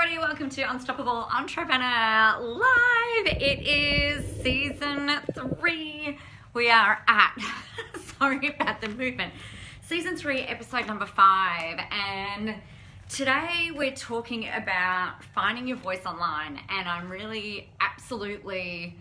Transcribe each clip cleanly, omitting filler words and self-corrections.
everybody, welcome to Unstoppable Entrepreneur Live. It is season 3. We are at, sorry about the movement, season 3, episode number 5. And today we're talking about finding your voice online. And I'm really absolutely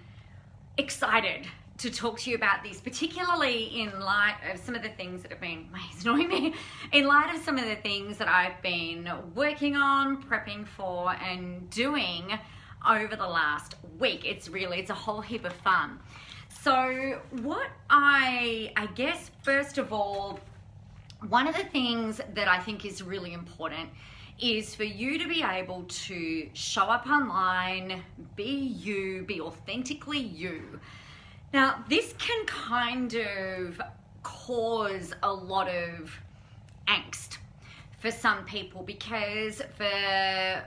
excited to talk to you about this, particularly in light of some of the things that have been annoying me, in light of some of the things that I've been working on, prepping for, and doing over the last week. It's a whole heap of fun. So what I guess, first of all, one of the things that I think is really important is for you to be able to show up online, be you, be authentically you. Now, this can kind of cause a lot of angst for some people because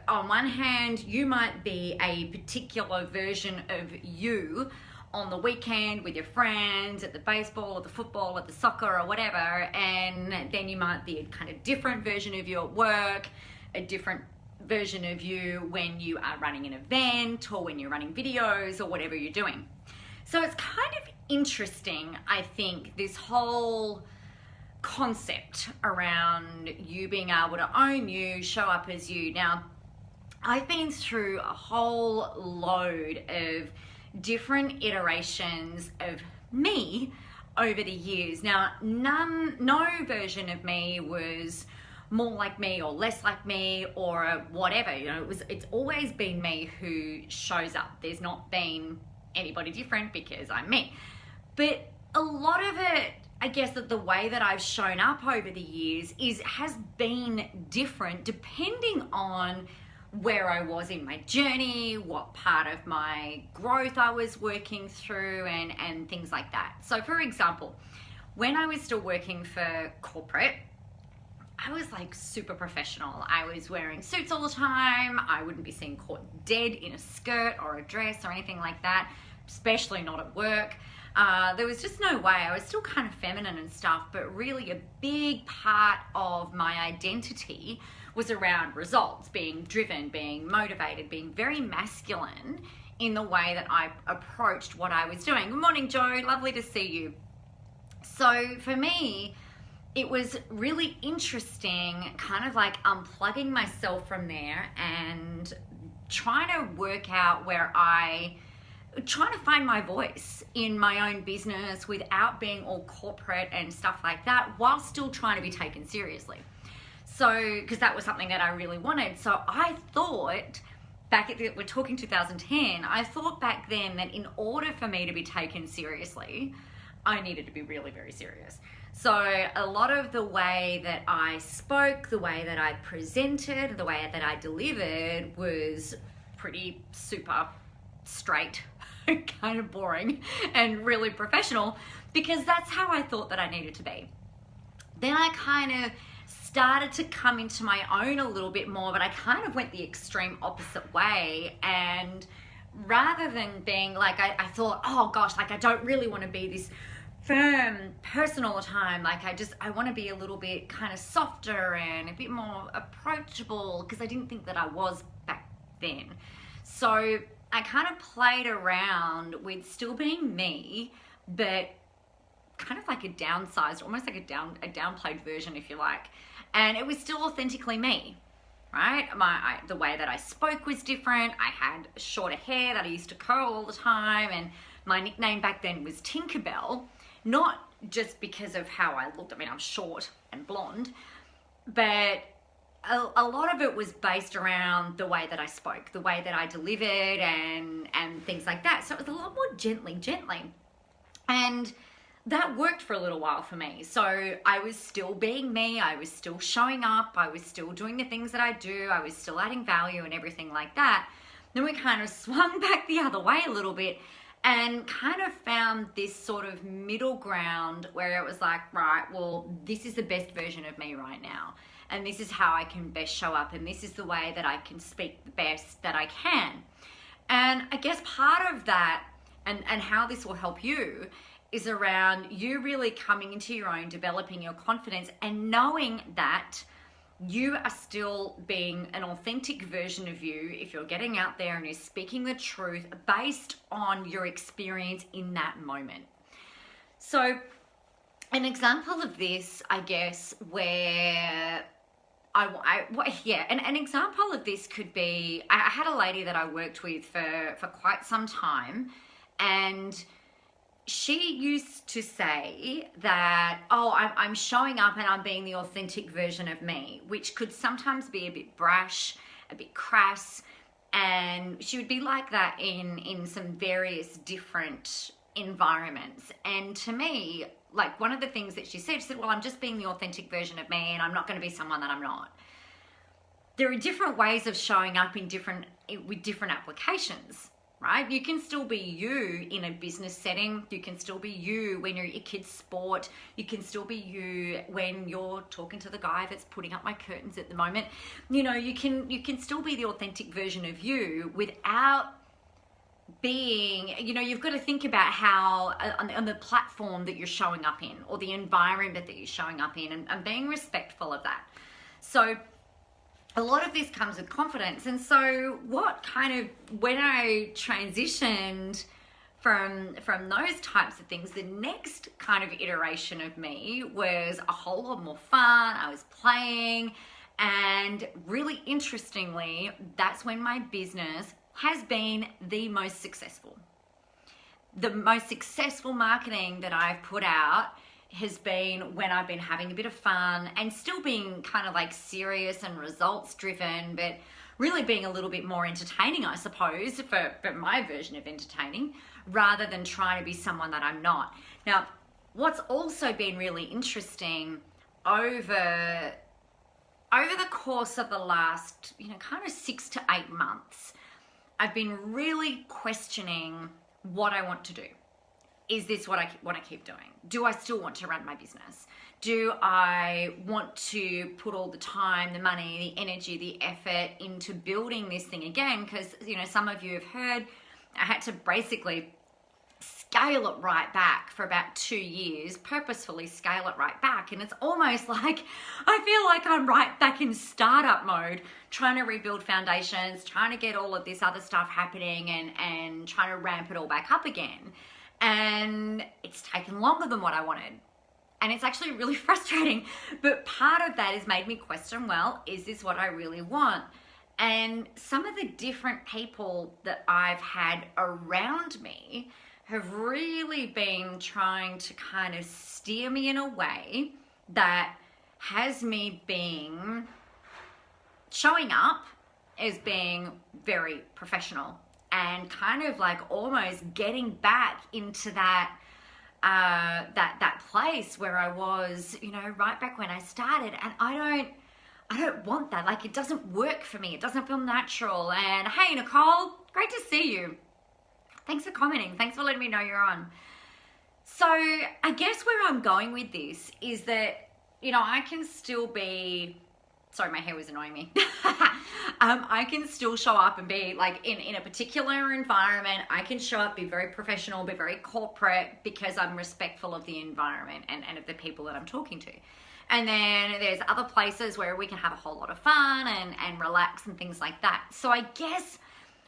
on one hand, you might be a particular version of you on the weekend with your friends at the baseball or the football or the soccer or whatever, and then you might be a kind of different version of you at work, a different version of you when you are running an event or when you're running videos or whatever you're doing. So it's kind of interesting, I think, this whole concept around you being able to own you, show up as you. Now, I've been through a whole load of different iterations of me over the years. Now, no version of me was more like me or less like me or whatever. You know, it's always been me who shows up. There's not been anybody different because I'm me. But a lot of it, I guess, that the way that I've shown up over the years has been different depending on where I was in my journey, what part of my growth I was working through, and things like that. So for example, when I was still working for corporate, I was like super professional. I was wearing suits all the time. I wouldn't be seen caught dead in a skirt or a dress or anything like that, especially not at work. There was just no way. I was still kind of feminine and stuff, but really a big part of my identity was around results, being driven, being motivated, being very masculine in the way that I approached what I was doing. Good morning, Joe. Lovely to see you. So for me, it was really interesting kind of like unplugging myself from there and trying to work out trying to find my voice in my own business without being all corporate and stuff like that, while still trying to be taken seriously. So, because that was something that I really wanted. So I thought, we're talking 2010, I thought back then that in order for me to be taken seriously, I needed to be really, very serious. So a lot of the way that I spoke, the way that I presented, the way that I delivered was pretty super straight, kind of boring and really professional, because that's how I thought that I needed to be. Then I kind of started to come into my own a little bit more, but I kind of went the extreme opposite way. And rather than being like, I thought, oh gosh, like I don't really want to be this firm person all the time. Like I want to be a little bit kind of softer and a bit more approachable, because I didn't think that I was back then. So I kind of played around with still being me, but kind of like a downsized, almost like a downplayed version, if you like. And it was still authentically me, right? The way that I spoke was different. I had shorter hair that I used to curl all the time, and my nickname back then was Tinkerbell, not just because of how I looked. I mean, I'm short and blonde, but a lot of it was based around the way that I spoke, the way that I delivered, and things like that. So it was a lot more gently. And that worked for a little while for me. So I was still being me. I was still showing up. I was still doing the things that I do. I was still adding value and everything like that. Then we kind of swung back the other way a little bit and kind of found this sort of middle ground where it was like, right, well, this is the best version of me right now. And this is how I can best show up. And this is the way that I can speak the best that I can. And I guess part of that and how this will help you is around you really coming into your own, developing your confidence and knowing that you are still being an authentic version of you if you're getting out there and you're speaking the truth based on your experience in that moment. So an example of this, I guess, where an example of this could be, I had a lady that I worked with for quite some time, and she used to say that, I'm showing up and I'm being the authentic version of me, which could sometimes be a bit brash, a bit crass, and she would be like that in some various different environments. And to me, like, one of the things that she said, well, I'm just being the authentic version of me and I'm not going to be someone that I'm not. There are different ways of showing up with different applications, right? You can still be you in a business setting. You can still be you when you're at your kid's sport. You can still be you when you're talking to the guy that's putting up my curtains at the moment. You know, you can still be the authentic version of you without being, you know, you've got to think about how on the platform that you're showing up in, or the environment that you're showing up in, and being respectful of that. So a lot of this comes with confidence. And so when I transitioned from those types of things, the next kind of iteration of me was a whole lot more fun. I was playing, and really interestingly, that's when my business has been the most successful. The most successful marketing that I've put out has been when I've been having a bit of fun and still being kind of like serious and results driven, but really being a little bit more entertaining, I suppose, for my version of entertaining, rather than trying to be someone that I'm not. Now, what's also been really interesting over the course of the last, kind of 6 to 8 months, I've been really questioning what I want to do. Is this what I want to keep doing? Do I still want to run my business? Do I want to put all the time, the money, the energy, the effort into building this thing again? Because, some of you have heard I had to basically scale it right back for about 2 years, purposefully scale it right back. And it's almost like I feel like I'm right back in startup mode, trying to rebuild foundations, trying to get all of this other stuff happening and trying to ramp it all back up again. And it's taken longer than what I wanted. And it's actually really frustrating. But part of that has made me question, well, is this what I really want? And some of the different people that I've had around me have really been trying to kind of steer me in a way that has me showing up as being very professional, and kind of like almost getting back into that place where I was, right back when I started. And I don't want that. Like, it doesn't work for me. It doesn't feel natural. And hey, Nicole, great to see you. Thanks for commenting. Thanks for letting me know you're on. So I guess where I'm going with this is that, I can still be, sorry, my hair was annoying me. I can still show up and be like in a particular environment. I can show up, be very professional, be very corporate, because I'm respectful of the environment and of the people that I'm talking to. And then there's other places where we can have a whole lot of fun and relax and things like that. So I guess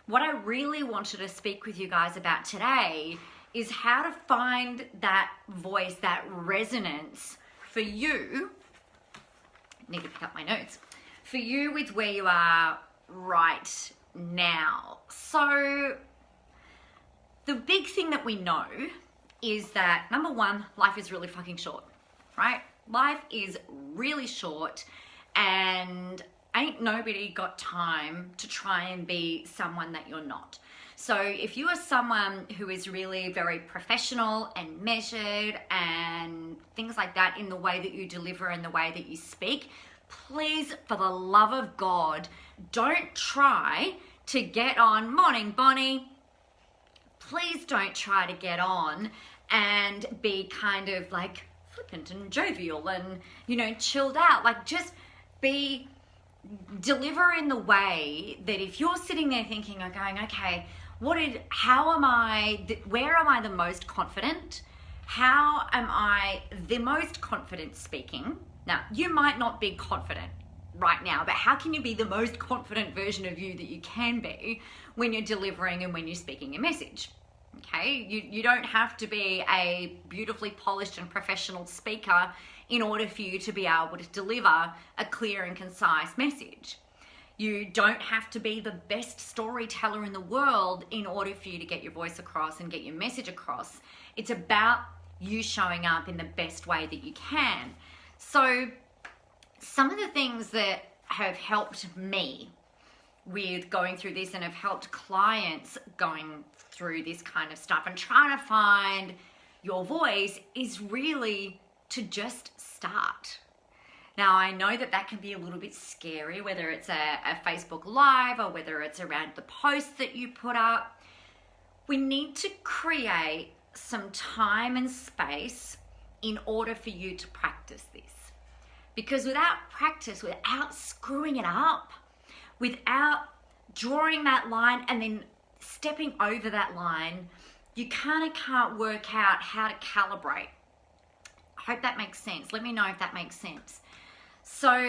what I really wanted to speak with you guys about today is how to find that voice, that resonance for you. I need to pick up my notes. For you with where you are right now. So the big thing that we know is that, number one, life is really fucking short, right? Life is really short, and ain't nobody got time to try and be someone that you're not. So if you are someone who is really very professional and measured and things like that in the way that you deliver and the way that you speak, please, for the love of God, don't try to get on. Morning, Bonnie. Please don't try to get on and be kind of like flippant and jovial and, chilled out. Like, just deliver in the way that if you're sitting there thinking or going, okay, where am I the most confident? How am I the most confident speaking? Now, you might not be confident right now, but how can you be the most confident version of you that you can be when you're delivering and when you're speaking a message? Okay, you don't have to be a beautifully polished and professional speaker in order for you to be able to deliver a clear and concise message. You don't have to be the best storyteller in the world in order for you to get your voice across and get your message across. It's about you showing up in the best way that you can. So some of the things that have helped me with going through this and have helped clients going through this kind of stuff and trying to find your voice is really to just start. Now, I know that that can be a little bit scary, whether it's a Facebook Live or whether it's around the posts that you put up. We need to create some time and space in order for you to practice this. Because without practice, without screwing it up, without drawing that line and then stepping over that line, you kind of can't work out how to calibrate. I hope that makes sense. Let me know if that makes sense. So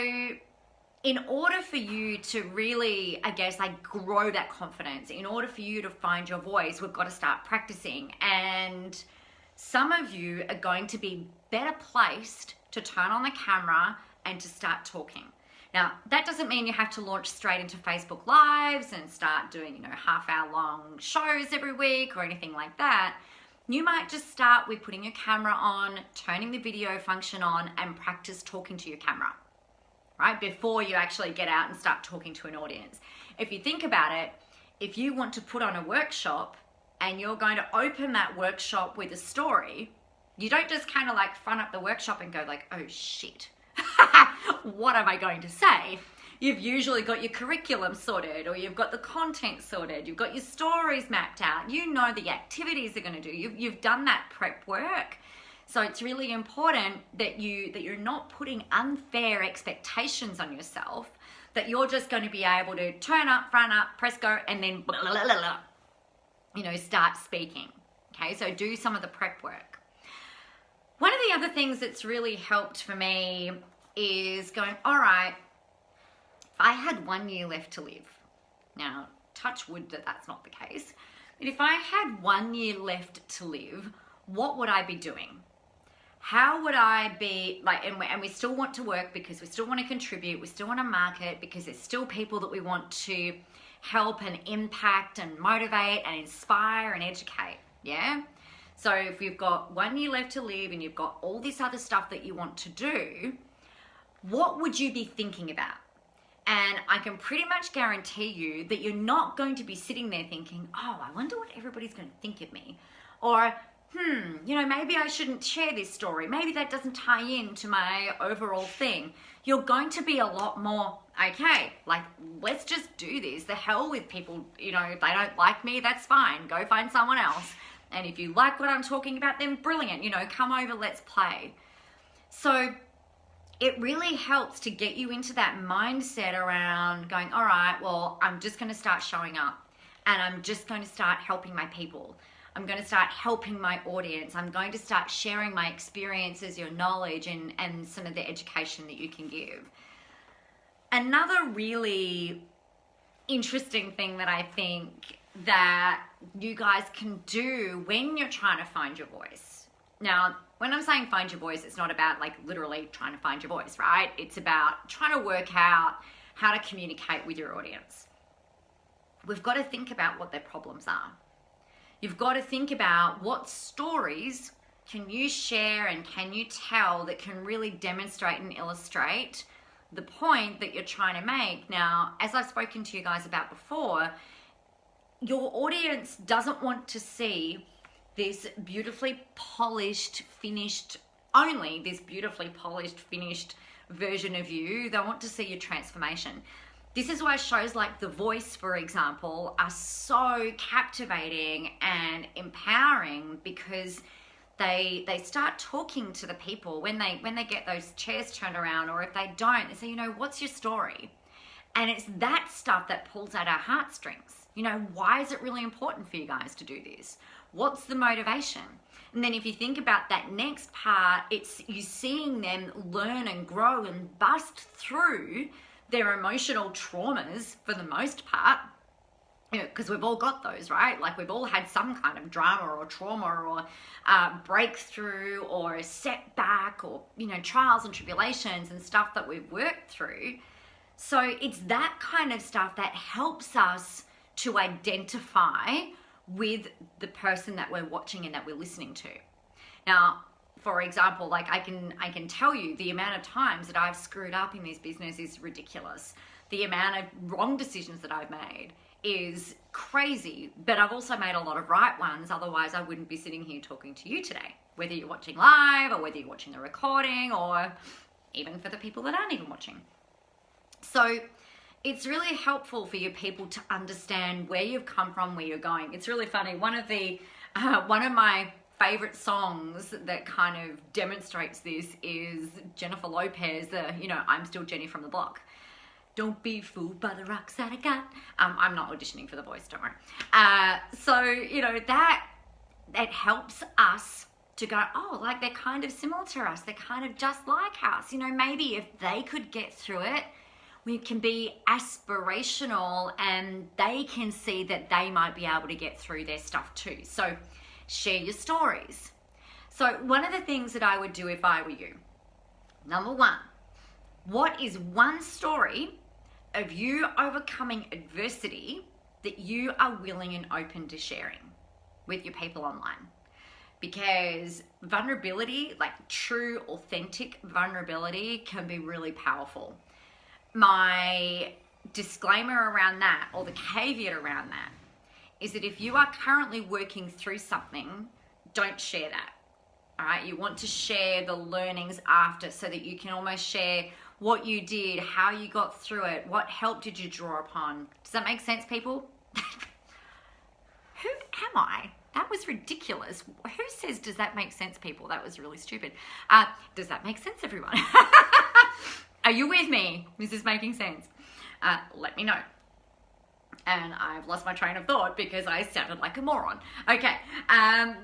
in order for you to really, I guess, like grow that confidence, in order for you to find your voice, we've got to start practicing. And some of you are going to be better placed to turn on the camera and to start talking. Now, that doesn't mean you have to launch straight into Facebook Lives and start doing, half-hour long shows every week or anything like that. You might just start with putting your camera on, turning the video function on, and practice talking to your camera, right? Before you actually get out and start talking to an audience. If you think about it, if you want to put on a workshop and you're going to open that workshop with a story, you don't just kind of like front up the workshop and go like, oh shit, what am I going to say? You've usually got your curriculum sorted, or you've got the content sorted, you've got your stories mapped out, you know the activities they're going to do, you've done that prep work. So it's really important that you're not putting unfair expectations on yourself, that you're just going to be able to turn up, front up, press go, and then blah, blah, blah, blah, start speaking. Okay, so do some of the prep work. One of the other things that's really helped for me is going, all right, if I had 1 year left to live, now touch wood that that's not the case, but if I had 1 year left to live, what would I be doing? How would I be, and we still want to work because we still want to contribute, we still want to market because there's still people that we want to help and impact and motivate and inspire and educate, yeah? So if you've got 1 year left to live and you've got all this other stuff that you want to do, what would you be thinking about? And I can pretty much guarantee you that you're not going to be sitting there thinking, oh, I wonder what everybody's going to think of me. Or, maybe I shouldn't share this story. Maybe that doesn't tie into my overall thing. You're going to be a lot more, okay, let's just do this. The hell with people, if they don't like me, that's fine. Go find someone else. And if you like what I'm talking about, then brilliant. Come over, let's play. So it really helps to get you into that mindset around going, all right, well, I'm just going to start showing up and I'm just going to start helping my people. I'm going to start helping my audience. I'm going to start sharing my experiences, your knowledge, and some of the education that you can give. Another really interesting thing that I think that you guys can do when you're trying to find your voice. Now, when I'm saying find your voice, it's not about literally trying to find your voice, right? It's about trying to work out how to communicate with your audience. We've got to think about what their problems are. You've got to think about what stories can you share and can you tell that can really demonstrate and illustrate the point that you're trying to make. Now, as I've spoken to you guys about before, your audience doesn't want to see this beautifully polished, finished, only this beautifully polished, finished version of you. They want to see your transformation. This is why shows like The Voice, for example, are so captivating and empowering, because they start talking to the people when they get those chairs turned around, or if they don't, they say, what's your story? And it's that stuff that pulls at our heartstrings. Why is it really important for you guys to do this? What's the motivation? And then if you think about that next part, it's you seeing them learn and grow and bust through their emotional traumas for the most part, because we've all got those, right? Like we've all had some kind of drama or trauma or breakthrough or a setback or, trials and tribulations and stuff that we've worked through. So it's that kind of stuff that helps us to identify with the person that we're watching and that we're listening to. Now, for example, like I can tell you the amount of times that I've screwed up in this business is ridiculous. The amount of wrong decisions that I've made is crazy, but I've also made a lot of right ones. Otherwise, I wouldn't be sitting here talking to you today, whether you're watching live or whether you're watching the recording or even for the people that aren't even watching. So it's really helpful for your people to understand where you've come from, where you're going. It's really funny. One of my favorite songs that kind of demonstrates this is Jennifer Lopez, I'm Still Jenny from the Block. Don't be fooled by the rocks that I got. I'm not auditioning for The Voice, don't worry. So, that helps us to go, oh, like they're kind of similar to us. They're kind of just like us. Maybe if they could get through it, we can be aspirational and they can see that they might be able to get through their stuff too. So share your stories. So one of the things that I would do if I were you, number one, what is one story of you overcoming adversity that you are willing and open to sharing with your people online? Because vulnerability, like true, authentic vulnerability, can be really powerful. My disclaimer around that, or the caveat around that, is that if you are currently working through something, don't share that. All right, you want to share the learnings after so that you can almost share what you did, how you got through it, what help did you draw upon. Does that make sense, people? Who am I? That was ridiculous. Who says, does that make sense, people? That was really stupid. Does that make sense, everyone? Are you with me? Is this making sense? Let me know. And I've lost my train of thought because I sounded like a moron. Okay,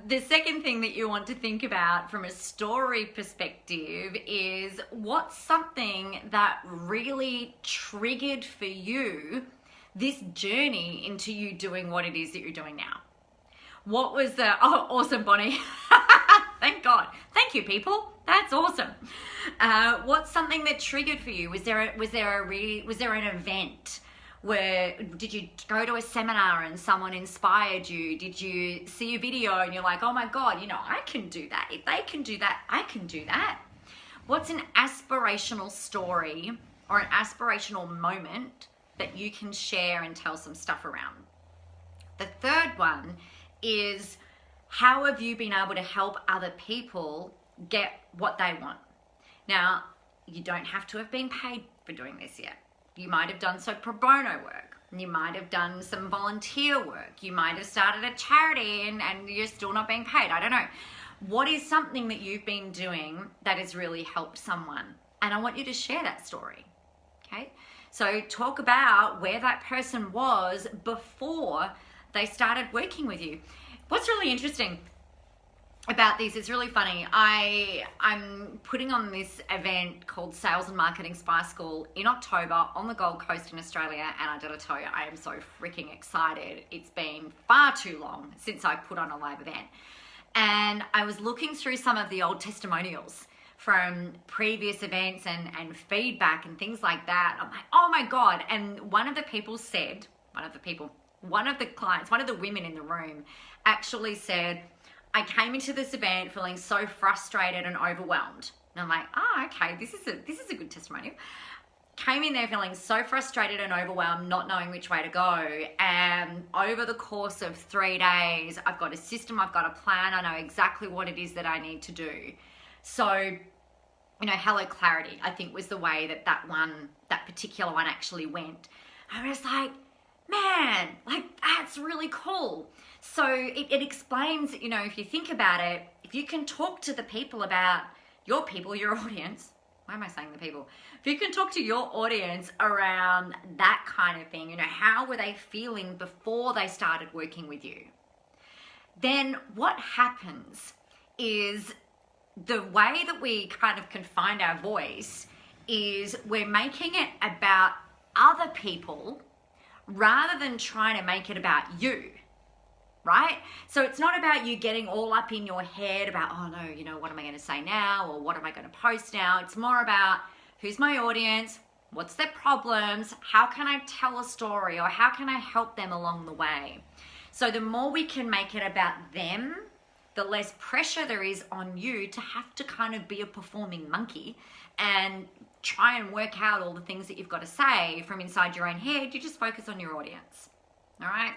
the second thing that you want to think about from a story perspective is what's something that really triggered for you this journey into you doing what it is that you're doing now. What was the, oh, awesome, Bonnie. Thank God. Thank you, people. That's awesome. What's something that triggered for you? Was there an event? Did you go to a seminar and someone inspired you? Did you see a video and you're like, oh my God, I can do that. If they can do that, I can do that. What's an aspirational story or an aspirational moment that you can share and tell some stuff around? The third one is, how have you been able to help other people get what they want? Now, you don't have to have been paid for doing this yet. You might have done so pro bono work. You might have done some volunteer work. You might have started a charity and you're still not being paid. I don't know. What is something that you've been doing that has really helped someone? And I want you to share that story, okay? So talk about where that person was before they started working with you. What's really interesting about this, it's really funny. I'm putting on this event called Sales and Marketing Spy School in October on the Gold Coast in Australia, and I gotta tell you, I am so freaking excited. It's been far too long since I put on a live event. And I was looking through some of the old testimonials from previous events and feedback and things like that. I'm like, oh my God. And one of the clients, one of the women in the room actually said, I came into this event feeling so frustrated and overwhelmed. And I'm like, oh, okay, this is a good testimonial. Came in there feeling so frustrated and overwhelmed, not knowing which way to go. And over the course of 3 days, I've got a system, I've got a plan, I know exactly what it is that I need to do. So, Hello Clarity, I think was the way that particular one actually went. I was like, man, like that's really cool. So it explains, if you think about it, if you can talk to the people about your audience, why am I saying the people? If you can talk to your audience around that kind of thing, how were they feeling before they started working with you? Then what happens is the way that we kind of can find our voice is we're making it about other people rather than trying to make it about you, right? So it's not about you getting all up in your head about, oh no, you know, what am I going to say now? Or what am I going to post now? It's more about who's my audience? What's their problems? How can I tell a story? Or how can I help them along the way? So the more we can make it about them, the less pressure there is on you to have to kind of be a performing monkey and try and work out all the things that you've got to say from inside your own head. You just focus on your audience, all right?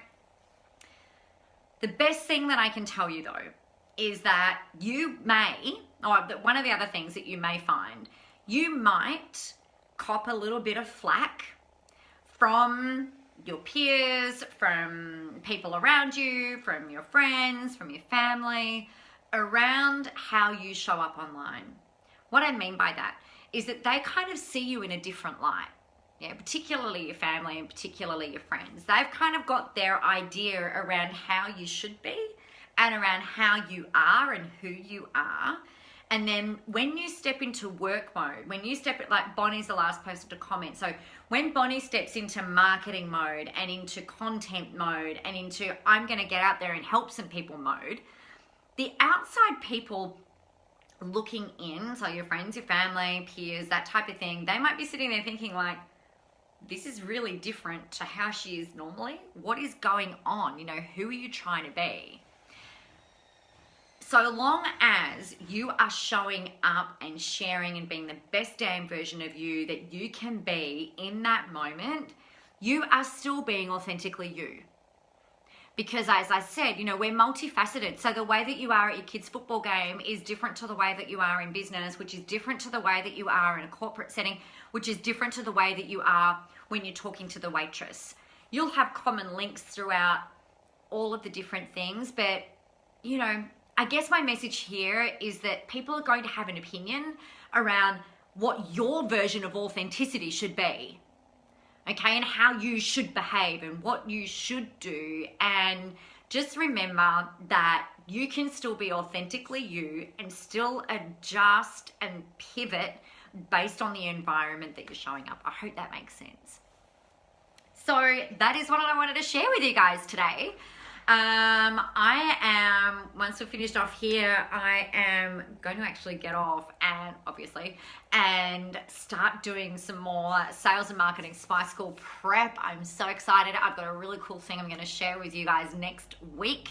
The best thing that I can tell you though is that you may, or one of the other things that you may find, you might cop a little bit of flack from your peers, from people around you, from your friends, from your family, around how you show up online. What I mean by that is that they kind of see you in a different light. Yeah, particularly your family and particularly your friends. They've kind of got their idea around how you should be and around how you are and who you are. And then when you step into work mode, when you step, like Bonnie's the last person to comment. So when Bonnie steps into marketing mode and into content mode and into I'm going to get out there and help some people mode, the outside people looking in, so your friends, your family, peers, that type of thing, they might be sitting there thinking like, this is really different to how she is normally. What is going on? You know, who are you trying to be? So long as you are showing up and sharing and being the best damn version of you that you can be in that moment, you are still being authentically you. Because as I said, you know, we're multifaceted. So the way that you are at your kids' football game is different to the way that you are in business, which is different to the way that you are in a corporate setting, which is different to the way that you are when you're talking to the waitress. You'll have common links throughout all of the different things, but, you know, I guess my message here is that people are going to have an opinion around what your version of authenticity should be. Okay, and how you should behave and what you should do. And just remember that you can still be authentically you and still adjust and pivot based on the environment that you're showing up. I hope that makes sense. So that is what I wanted to share with you guys today. I am, once we're finished off here, I am going to actually get off and start doing some more sales and marketing spy school prep. I'm so excited. I've got a really cool thing I'm going to share with you guys next week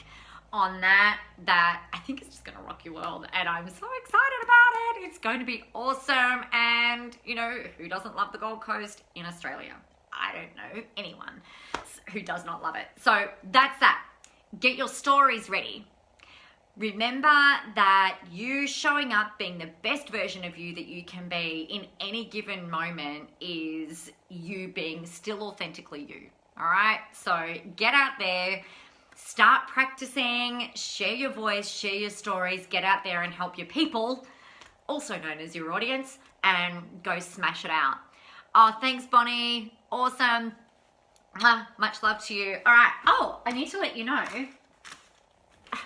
on that I think it's just going to rock your world, and I'm so excited about it. It's going to be awesome. And you know, who doesn't love the Gold Coast in Australia? I don't know anyone who does not love it. So that's that. Get your stories ready. Remember that you showing up being the best version of you that you can be in any given moment is you being still authentically you. All right? So get out there, start practicing, share your voice, share your stories, get out there and help your people, also known as your audience, and go smash it out. Oh, thanks, Bonnie. Awesome. Much love to you. All right. Oh, I need to let you know. I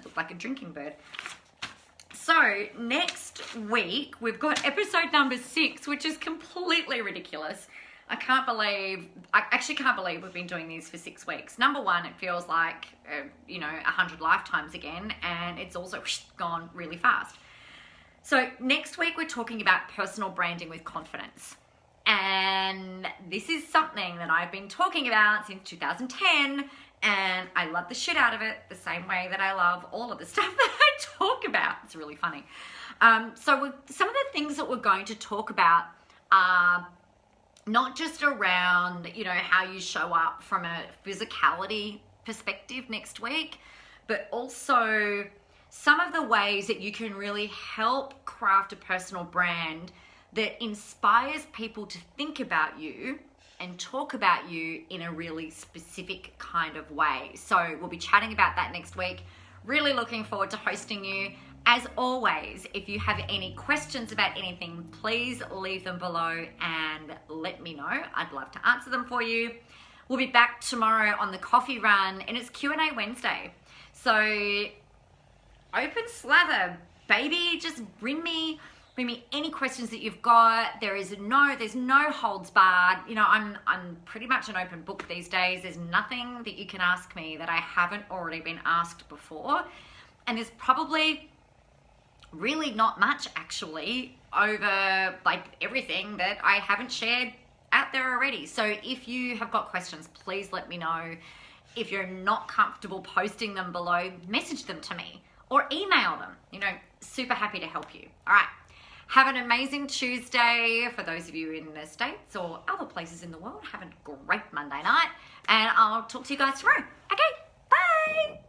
look like a drinking bird. So next week, we've got episode number 6, which is completely ridiculous. I actually can't believe we've been doing these for 6 weeks. Number one, it feels like, 100 lifetimes again, and it's also gone really fast. So next week, we're talking about personal branding with confidence. And this is something that I've been talking about since 2010, and I love the shit out of it the same way that I love all of the stuff that I talk about. It's really funny. So some of the things that we're going to talk about are not just around, how you show up from a physicality perspective next week, but also some of the ways that you can really help craft a personal brand that inspires people to think about you and talk about you in a really specific kind of way. So we'll be chatting about that next week. Really looking forward to hosting you. As always, if you have any questions about anything, please leave them below and let me know. I'd love to answer them for you. We'll be back tomorrow on the coffee run, and it's Q&A Wednesday. So open slather, baby. Just bring me Bring me any questions that you've got. There's no holds barred. You know, I'm pretty much an open book these days. There's nothing that you can ask me that I haven't already been asked before. And there's probably really not much actually over like everything that I haven't shared out there already. So if you have got questions, please let me know. If you're not comfortable posting them below, message them to me or email them. You know, super happy to help you. All right. Have an amazing Tuesday. For those of you in the States or other places in the world, have a great Monday night. And I'll talk to you guys tomorrow. Okay, bye.